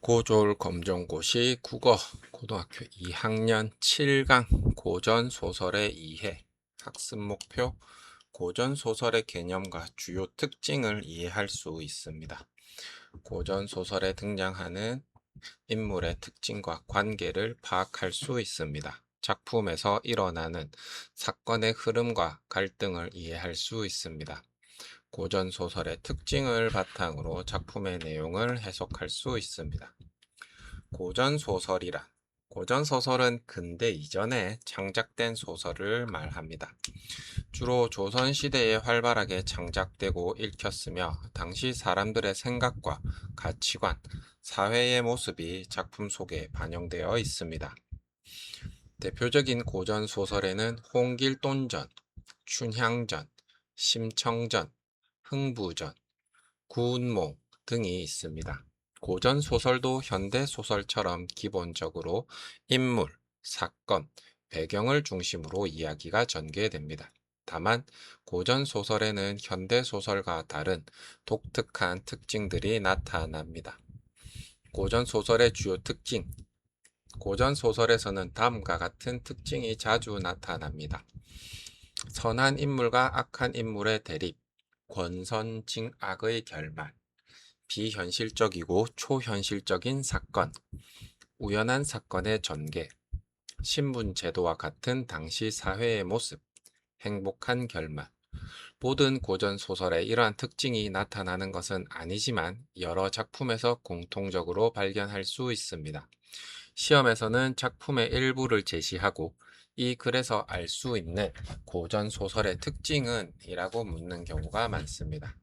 고졸 검정고시 국어 고등학교 2학년 7강 고전 소설의 이해 학습 목표 고전 소설의 개념과 주요 특징을 이해할 수 있습니다. 고전 소설에 등장하는 인물의 특징과 관계를 파악할 수 있습니다. 작품에서 일어나는 사건의 흐름과 갈등을 이해할 수 있습니다. 고전 소설의 특징을 바탕으로 작품의 내용을 해석할 수 있습니다. 고전 소설이란 고전 소설은 근대 이전에 창작된 소설을 말합니다. 주로 조선 시대에 활발하게 창작되고 읽혔으며 당시 사람들의 생각과 가치관, 사회의 모습이 작품 속에 반영되어 있습니다. 대표적인 고전 소설에는 홍길동전, 춘향전, 심청전, 흥부전, 구운몽 등이 있습니다. 고전 소설도 현대 소설처럼 기본적으로 인물, 사건, 배경을 중심으로 이야기가 전개됩니다. 다만 고전 소설에는 현대 소설과 다른 독특한 특징들이 나타납니다. 고전 소설의 주요 특징. 고전 소설에서는 다음과 같은 특징이 자주 나타납니다. 선한 인물과 악한 인물의 대립, 권선징악의 결말, 비현실적이고 초현실적인 사건, 우연한 사건의 전개, 신분제도와 같은 당시 사회의 모습, 행복한 결말. 모든 고전 소설에 이러한 특징이 나타나는 것은 아니지만 여러 작품에서 공통적으로 발견할 수 있습니다. 시험에서는 작품의 일부를 제시하고 이 글에서 알 수 있는 고전 소설의 특징은? 이라고 묻는 경우가 많습니다.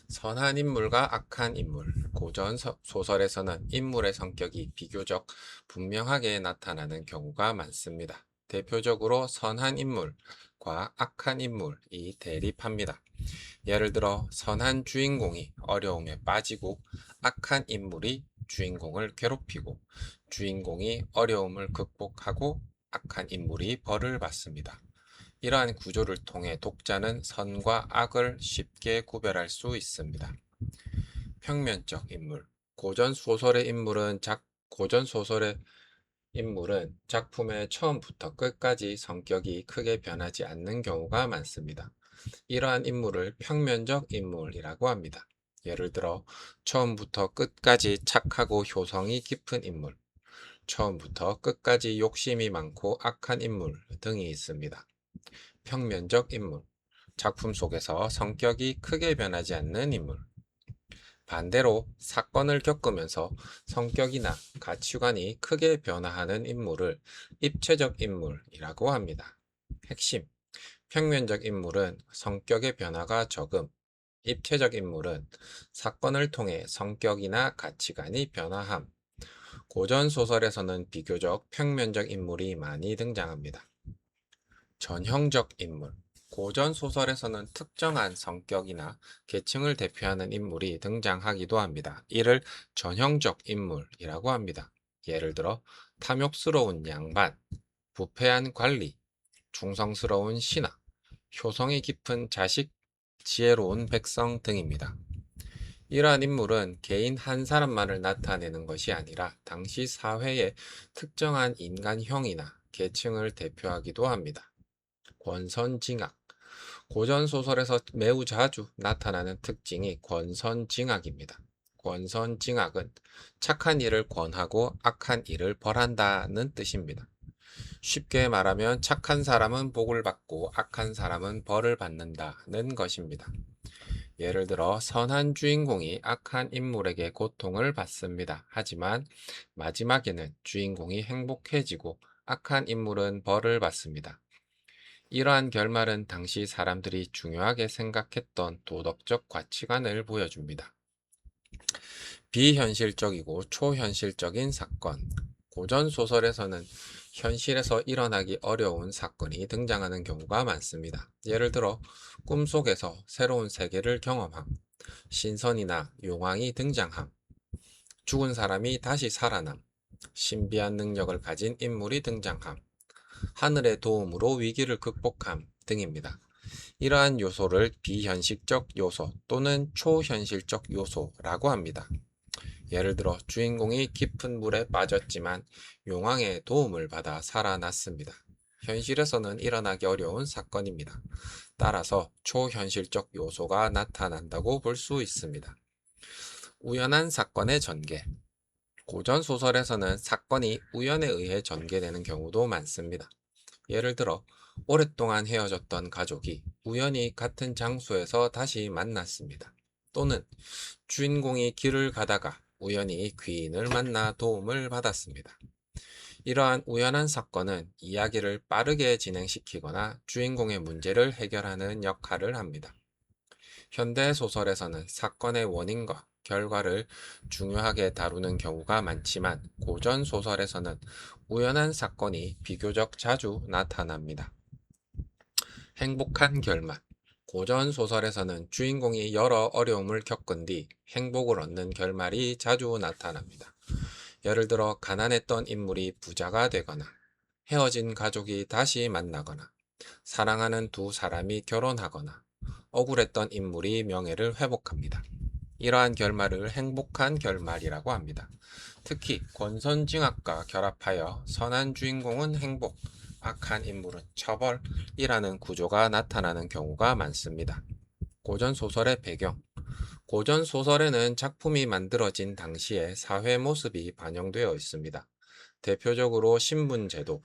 선한 인물과 악한 인물. 고전 소설에서는 인물의 성격이 비교적 분명하게 나타나는 경우가 많습니다. 대표적으로 선한 인물과 악한 인물이 대립합니다. 예를 들어 선한 주인공이 어려움에 빠지고 악한 인물이 주인공을 괴롭히고 주인공이 어려움을 극복하고 악한 인물이 벌을 받습니다. 이러한 구조를 통해 독자는 선과 악을 쉽게 구별할 수 있습니다. 평면적 인물. 고전 소설의 인물은 작품의 처음부터 끝까지 성격이 크게 변하지 않는 경우가 많습니다. 이러한 인물을 평면적 인물이라고 합니다. 예를 들어 처음부터 끝까지 착하고 효성이 깊은 인물, 처음부터 끝까지 욕심이 많고 악한 인물 등이 있습니다. 평면적 인물, 작품 속에서 성격이 크게 변하지 않는 인물. 반대로 사건을 겪으면서 성격이나 가치관이 크게 변화하는 인물을 입체적 인물이라고 합니다. 핵심, 평면적 인물은 성격의 변화가 적음, 입체적 인물은 사건을 통해 성격이나 가치관이 변화함. 고전 소설에서는 비교적 평면적 인물이 많이 등장합니다. 전형적 인물. 고전 소설에서는 특정한 성격이나 계층을 대표하는 인물이 등장하기도 합니다. 이를 전형적 인물이라고 합니다. 예를 들어 탐욕스러운 양반, 부패한 관리, 충성스러운 신하, 효성이 깊은 자식, 지혜로운 백성 등입니다. 이러한 인물은 개인 한 사람만을 나타내는 것이 아니라 당시 사회의 특정한 인간형이나 계층을 대표하기도 합니다. 권선징악. 고전 소설에서 매우 자주 나타나는 특징이 권선징악입니다. 권선징악은 착한 일을 권하고 악한 일을 벌한다는 뜻입니다. 쉽게 말하면 착한 사람은 복을 받고 악한 사람은 벌을 받는다는 것입니다. 예를 들어 선한 주인공이 악한 인물에게 고통을 받습니다. 하지만 마지막에는 주인공이 행복해지고 악한 인물은 벌을 받습니다. 이러한 결말은 당시 사람들이 중요하게 생각했던 도덕적 가치관을 보여줍니다. 비현실적이고 초현실적인 사건. 고전 소설에서는 현실에서 일어나기 어려운 사건이 등장하는 경우가 많습니다. 예를 들어 꿈속에서 새로운 세계를 경험함, 신선이나 용왕이 등장함, 죽은 사람이 다시 살아남, 신비한 능력을 가진 인물이 등장함, 하늘의 도움으로 위기를 극복함 등입니다. 이러한 요소를 비현실적 요소 또는 초현실적 요소라고 합니다. 예를 들어 주인공이 깊은 물에 빠졌지만 용왕의 도움을 받아 살아났습니다. 현실에서는 일어나기 어려운 사건입니다. 따라서 초현실적 요소가 나타난다고 볼 수 있습니다. 우연한 사건의 전개. 고전 소설에서는 사건이 우연에 의해 전개되는 경우도 많습니다. 예를 들어 오랫동안 헤어졌던 가족이 우연히 같은 장소에서 다시 만났습니다. 또는 주인공이 길을 가다가 우연히 귀인을 만나 도움을 받았습니다. 이러한 우연한 사건은 이야기를 빠르게 진행시키거나 주인공의 문제를 해결하는 역할을 합니다. 현대 소설에서는 사건의 원인과 결과를 중요하게 다루는 경우가 많지만 고전 소설에서는 우연한 사건이 비교적 자주 나타납니다. 행복한 결말. 고전 소설에서는 주인공이 여러 어려움을 겪은 뒤 행복을 얻는 결말이 자주 나타납니다. 예를 들어 가난했던 인물이 부자가 되거나 헤어진 가족이 다시 만나거나 사랑하는 두 사람이 결혼하거나 억울했던 인물이 명예를 회복합니다. 이러한 결말을 행복한 결말이라고 합니다. 특히 권선징악과 결합하여 선한 주인공은 행복, 악한 인물은 처벌이라는 구조가 나타나는 경우가 많습니다. 고전 소설의 배경. 고전 소설에는 작품이 만들어진 당시의 사회 모습이 반영되어 있습니다. 대표적으로 신분제도,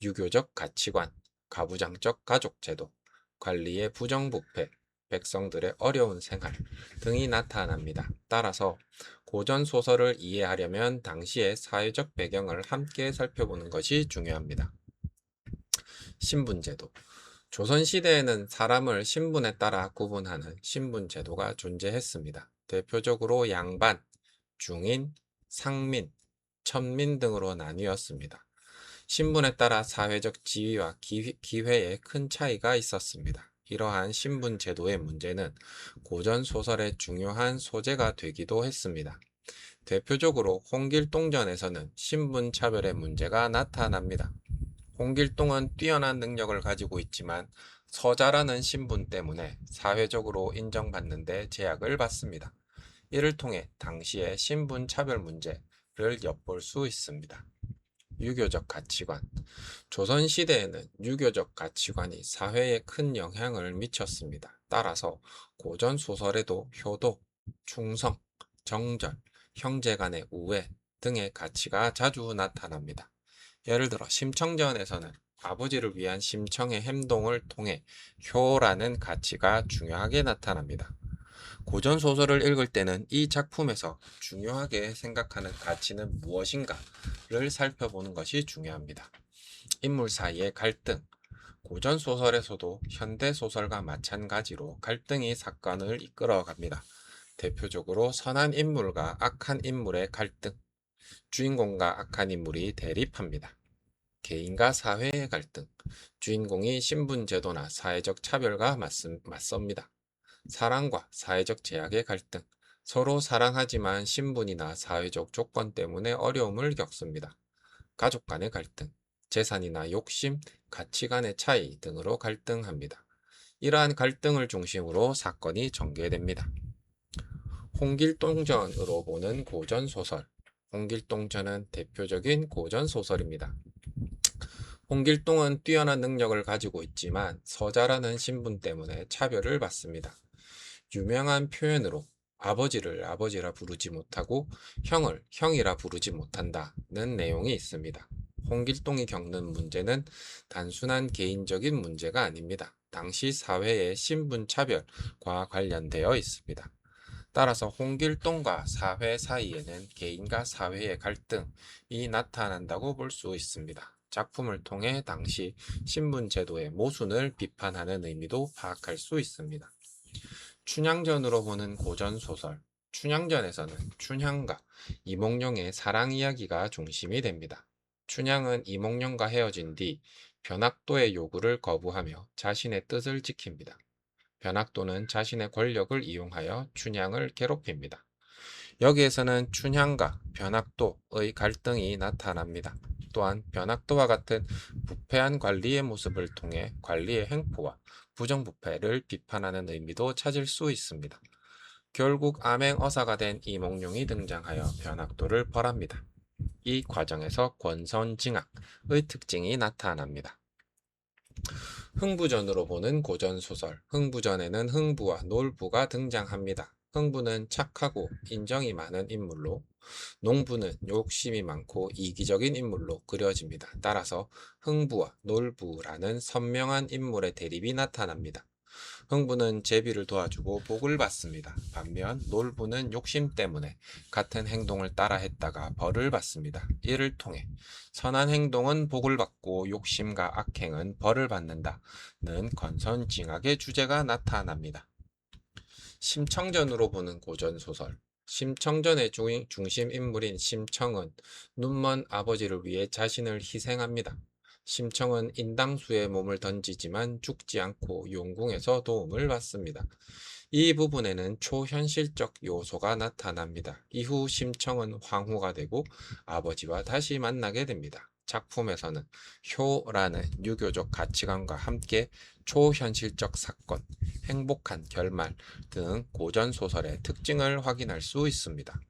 유교적 가치관, 가부장적 가족제도, 관리의 부정부패, 백성들의 어려운 생활 등이 나타납니다. 따라서 고전 소설을 이해하려면 당시의 사회적 배경을 함께 살펴보는 것이 중요합니다. 신분제도. 조선시대에는 사람을 신분에 따라 구분하는 신분제도가 존재했습니다. 대표적으로 양반, 중인, 상민, 천민 등으로 나뉘었습니다. 신분에 따라 사회적 지위와 기회에 큰 차이가 있었습니다. 이러한 신분 제도의 문제는 고전 소설의 중요한 소재가 되기도 했습니다. 대표적으로 홍길동전에서는 신분 차별의 문제가 나타납니다. 홍길동은 뛰어난 능력을 가지고 있지만 서자라는 신분 때문에 사회적으로 인정받는 데 제약을 받습니다. 이를 통해 당시의 신분 차별 문제를 엿볼 수 있습니다. 유교적 가치관. 조선시대에는 유교적 가치관이 사회에 큰 영향을 미쳤습니다. 따라서 고전 소설에도 효도, 충성, 정절, 형제 간의 우애 등의 가치가 자주 나타납니다. 예를 들어 심청전에서는 아버지를 위한 심청의 행동을 통해 효라는 가치가 중요하게 나타납니다. 고전 소설을 읽을 때는 이 작품에서 중요하게 생각하는 가치는 무엇인가를 살펴보는 것이 중요합니다. 인물 사이의 갈등. 고전 소설에서도 현대 소설과 마찬가지로 갈등이 사건을 이끌어갑니다. 대표적으로 선한 인물과 악한 인물의 갈등, 주인공과 악한 인물이 대립합니다. 개인과 사회의 갈등, 주인공이 신분제도나 사회적 차별과 맞섭니다. 사랑과 사회적 제약의 갈등, 서로 사랑하지만 신분이나 사회적 조건 때문에 어려움을 겪습니다. 가족 간의 갈등, 재산이나 욕심, 가치관의 차이 등으로 갈등합니다. 이러한 갈등을 중심으로 사건이 전개됩니다. 홍길동전으로 보는 고전소설. 홍길동전은 대표적인 고전소설입니다. 홍길동은 뛰어난 능력을 가지고 있지만 서자라는 신분 때문에 차별을 받습니다. 유명한 표현으로 아버지를 아버지라 부르지 못하고 형을 형이라 부르지 못한다는 내용이 있습니다. 홍길동이 겪는 문제는 단순한 개인적인 문제가 아닙니다. 당시 사회의 신분 차별과 관련되어 있습니다. 따라서 홍길동과 사회 사이에는 개인과 사회의 갈등이 나타난다고 볼 수 있습니다. 작품을 통해 당시 신분제도의 모순을 비판하는 의미도 파악할 수 있습니다. 춘향전으로 보는 고전소설. 춘향전에서는 춘향과 이몽룡의 사랑 이야기가 중심이 됩니다. 춘향은 이몽룡과 헤어진 뒤 변학도의 요구를 거부하며 자신의 뜻을 지킵니다. 변학도는 자신의 권력을 이용하여 춘향을 괴롭힙니다. 여기에서는 춘향과 변학도의 갈등이 나타납니다. 또한 변학도와 같은 부패한 관리의 모습을 통해 관리의 횡포와 부정부패를 비판하는 의미도 찾을 수 있습니다. 결국 암행어사가 된 이몽룡이 등장하여 변학도를 벌합니다. 이 과정에서 권선징악의 특징이 나타납니다. 흥부전으로 보는 고전소설. 흥부전에는 흥부와 놀부가 등장합니다. 흥부는 착하고 인정이 많은 인물로, 농부는 욕심이 많고 이기적인 인물로 그려집니다. 따라서 흥부와 놀부라는 선명한 인물의 대립이 나타납니다. 흥부는 제비를 도와주고 복을 받습니다. 반면 놀부는 욕심 때문에 같은 행동을 따라 했다가 벌을 받습니다. 이를 통해 선한 행동은 복을 받고 욕심과 악행은 벌을 받는다는 권선징악의 주제가 나타납니다. 심청전으로 보는 고전소설. 심청전의 중심 인물인 심청은 눈먼 아버지를 위해 자신을 희생합니다. 심청은 인당수에 몸을 던지지만 죽지 않고 용궁에서 도움을 받습니다. 이 부분에는 초현실적 요소가 나타납니다. 이후 심청은 황후가 되고 아버지와 다시 만나게 됩니다. 작품에서는 효라는 유교적 가치관과 함께 초현실적 사건, 행복한 결말 등 고전소설의 특징을 확인할 수 있습니다.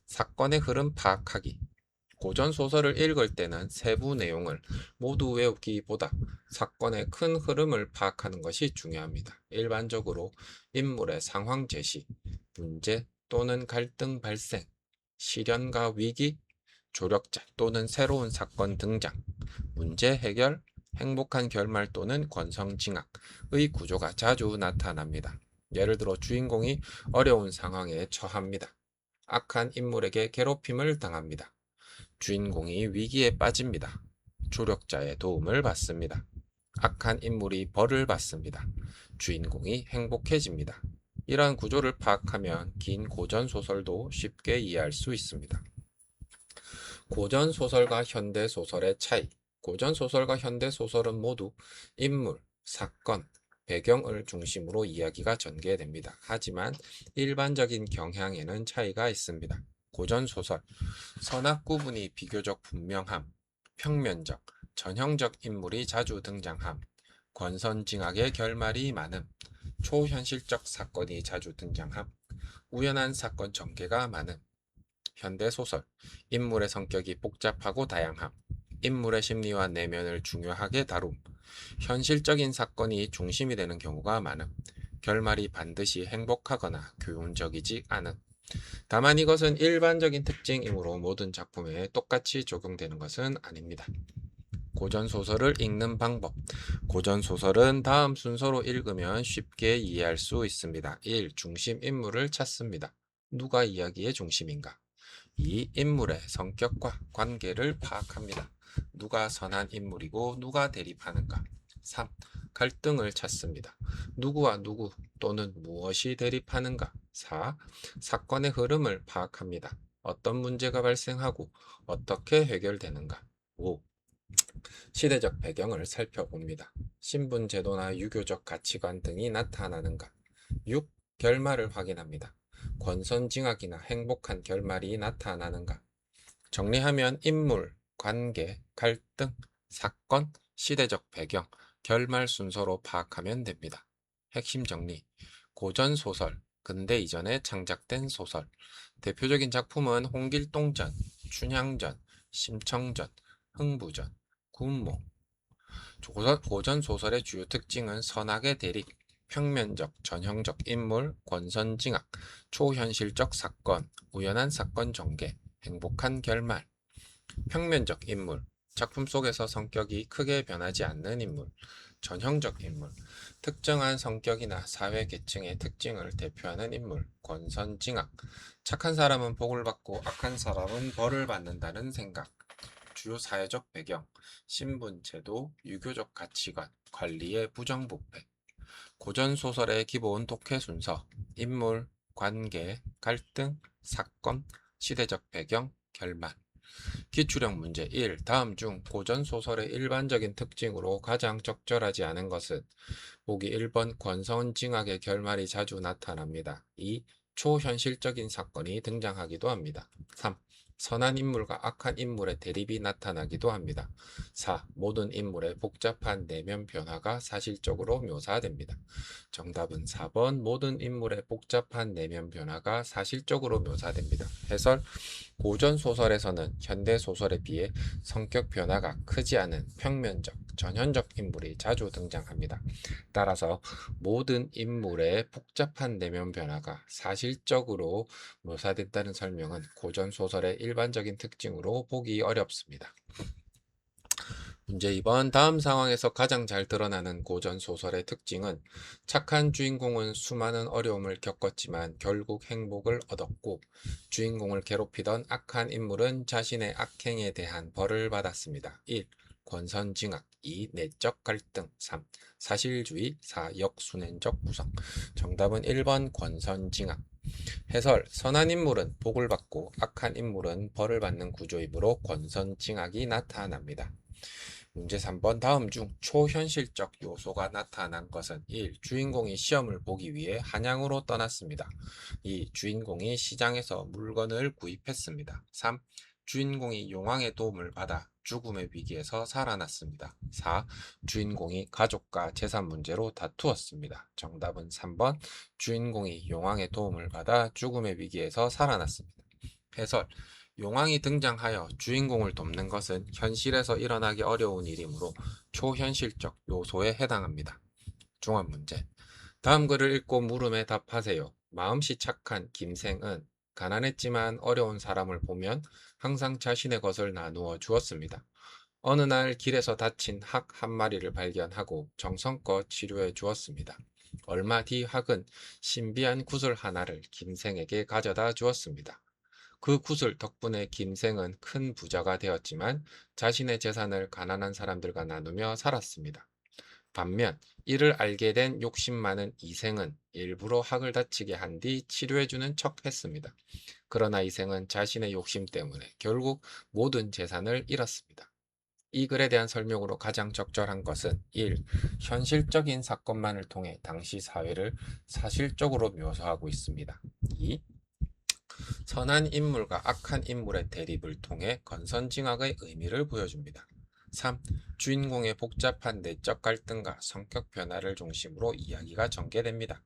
사건의 흐름 파악하기. 고전소설을 읽을 때는 세부 내용을 모두 외우기보다 사건의 큰 흐름을 파악하는 것이 중요합니다. 일반적으로 인물의 상황 제시, 문제 또는 갈등 발생, 시련과 위기, 조력자 또는 새로운 사건 등장, 문제 해결, 행복한 결말 또는 권선징악의 구조가 자주 나타납니다. 예를 들어 주인공이 어려운 상황에 처합니다. 악한 인물에게 괴롭힘을 당합니다. 주인공이 위기에 빠집니다. 조력자의 도움을 받습니다. 악한 인물이 벌을 받습니다. 주인공이 행복해집니다. 이러한 구조를 파악하면 긴 고전소설도 쉽게 이해할 수 있습니다. 고전소설과 현대소설의 차이. 고전소설과 현대소설은 모두 인물, 사건, 배경을 중심으로 이야기가 전개됩니다. 하지만 일반적인 경향에는 차이가 있습니다. 고전소설, 선악 구분이 비교적 분명함, 평면적, 전형적 인물이 자주 등장함, 권선징악의 결말이 많음, 초현실적 사건이 자주 등장함, 우연한 사건 전개가 많음. 현대소설, 인물의 성격이 복잡하고 다양함, 인물의 심리와 내면을 중요하게 다룸, 현실적인 사건이 중심이 되는 경우가 많음, 결말이 반드시 행복하거나 교훈적이지 않음. 다만 이것은 일반적인 특징이므로 모든 작품에 똑같이 적용되는 것은 아닙니다. 고전소설을 읽는 방법. 고전소설은 다음 순서로 읽으면 쉽게 이해할 수 있습니다. 1. 중심 인물을 찾습니다. 누가 이야기의 중심인가? 2. 인물의 성격과 관계를 파악합니다. 누가 선한 인물이고 누가 대립하는가? 3. 갈등을 찾습니다. 누구와 누구 또는 무엇이 대립하는가? 4. 사건의 흐름을 파악합니다. 어떤 문제가 발생하고 어떻게 해결되는가? 5. 시대적 배경을 살펴봅니다. 신분 제도나 유교적 가치관 등이 나타나는가? 6. 결말을 확인합니다. 권선징악이나 행복한 결말이 나타나는가? 정리하면 인물, 관계, 갈등, 사건, 시대적 배경, 결말 순서로 파악하면 됩니다. 핵심 정리. 고전소설, 근대 이전에 창작된 소설. 대표적인 작품은 홍길동전, 춘향전, 심청전, 흥부전, 군모. 고전소설의 주요 특징은 선악의 대립, 평면적, 전형적 인물, 권선징악, 초현실적 사건, 우연한 사건 전개, 행복한 결말. 평면적 인물, 작품 속에서 성격이 크게 변하지 않는 인물. 전형적 인물, 특정한 성격이나 사회 계층의 특징을 대표하는 인물, 권선징악. 착한 사람은 복을 받고 악한 사람은 벌을 받는다는 생각. 주요 사회적 배경, 신분 제도, 유교적 가치관, 관리의 부정부패. 고전소설의 기본 독해 순서, 인물, 관계, 갈등, 사건, 시대적 배경, 결말. 기출형 문제 1. 다음 중 고전소설의 일반적인 특징으로 가장 적절하지 않은 것은? 보기 1번 권선징악의 결말이 자주 나타납니다. 2. 초현실적인 사건이 등장하기도 합니다. 3. 선한 인물과 악한 인물의 대립이 나타나기도 합니다. 4. 모든 인물의 복잡한 내면 변화가 사실적으로 묘사됩니다. 정답은 4번 모든 인물의 복잡한 내면 변화가 사실적으로 묘사됩니다. 해설 고전 소설에서는 현대 소설에 비해 성격 변화가 크지 않은 평면적, 전형적 인물이 자주 등장합니다. 따라서 모든 인물의 복잡한 내면 변화가 사실적으로 묘사됐다는 설명은 고전 소설의 일반적인 특징으로 보기 어렵습니다. 문제 2번 다음 상황에서 가장 잘 드러나는 고전 소설의 특징은 착한 주인공은 수많은 어려움을 겪었지만 결국 행복을 얻었고 주인공을 괴롭히던 악한 인물은 자신의 악행에 대한 벌을 받았습니다. 1. 권선징악 2. 내적 갈등 3. 사실주의 4. 역순환적 구성 정답은 1번 권선징악 해설 선한 인물은 복을 받고 악한 인물은 벌을 받는 구조이므로 권선징악이 나타납니다. 문제 3번 다음 중 초현실적 요소가 나타난 것은 1. 주인공이 시험을 보기 위해 한양으로 떠났습니다. 2. 주인공이 시장에서 물건을 구입했습니다. 3. 주인공이 용왕의 도움을 받아 죽음의 위기에서 살아났습니다. 4. 주인공이 가족과 재산 문제로 다투었습니다. 정답은 3번 주인공이 용왕의 도움을 받아 죽음의 위기에서 살아났습니다. 해설 용왕이 등장하여 주인공을 돕는 것은 현실에서 일어나기 어려운 일이므로 초현실적 요소에 해당합니다. 종합 문제. 다음 글을 읽고 물음에 답하세요. 마음씨 착한 김생은 가난했지만 어려운 사람을 보면 항상 자신의 것을 나누어 주었습니다. 어느 날 길에서 다친 학 한 마리를 발견하고 정성껏 치료해 주었습니다. 얼마 뒤 학은 신비한 구슬 하나를 김생에게 가져다 주었습니다. 그 구슬 덕분에 김생은 큰 부자가 되었지만 자신의 재산을 가난한 사람들과 나누며 살았습니다. 반면 이를 알게 된 욕심 많은 이생은 일부러 학을 다치게 한 뒤 치료해주는 척 했습니다. 그러나 이생은 자신의 욕심 때문에 결국 모든 재산을 잃었습니다. 이 글에 대한 설명으로 가장 적절한 것은 1. 현실적인 사건만을 통해 당시 사회를 사실적으로 묘사하고 있습니다. 2. 선한 인물과 악한 인물의 대립을 통해 권선징악의 의미를 보여줍니다. 3. 주인공의 복잡한 내적 갈등과 성격 변화를 중심으로 이야기가 전개됩니다.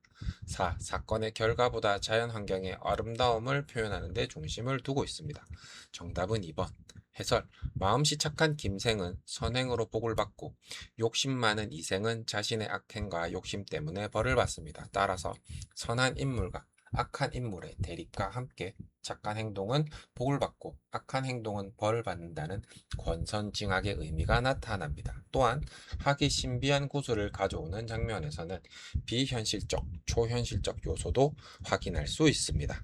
4. 사건의 결과보다 자연환경의 아름다움을 표현하는 데 중심을 두고 있습니다. 정답은 2번. 해설 마음씨 착한 김생은 선행으로 복을 받고 욕심 많은 이생은 자신의 악행과 욕심 때문에 벌을 받습니다. 따라서 선한 인물과 악한 인물의 대립과 함께 착한 행동은 복을 받고 악한 행동은 벌을 받는다는 권선징악의 의미가 나타납니다. 또한 학이 신비한 구슬을 가져오는 장면에서는 비현실적, 초현실적 요소도 확인할 수 있습니다.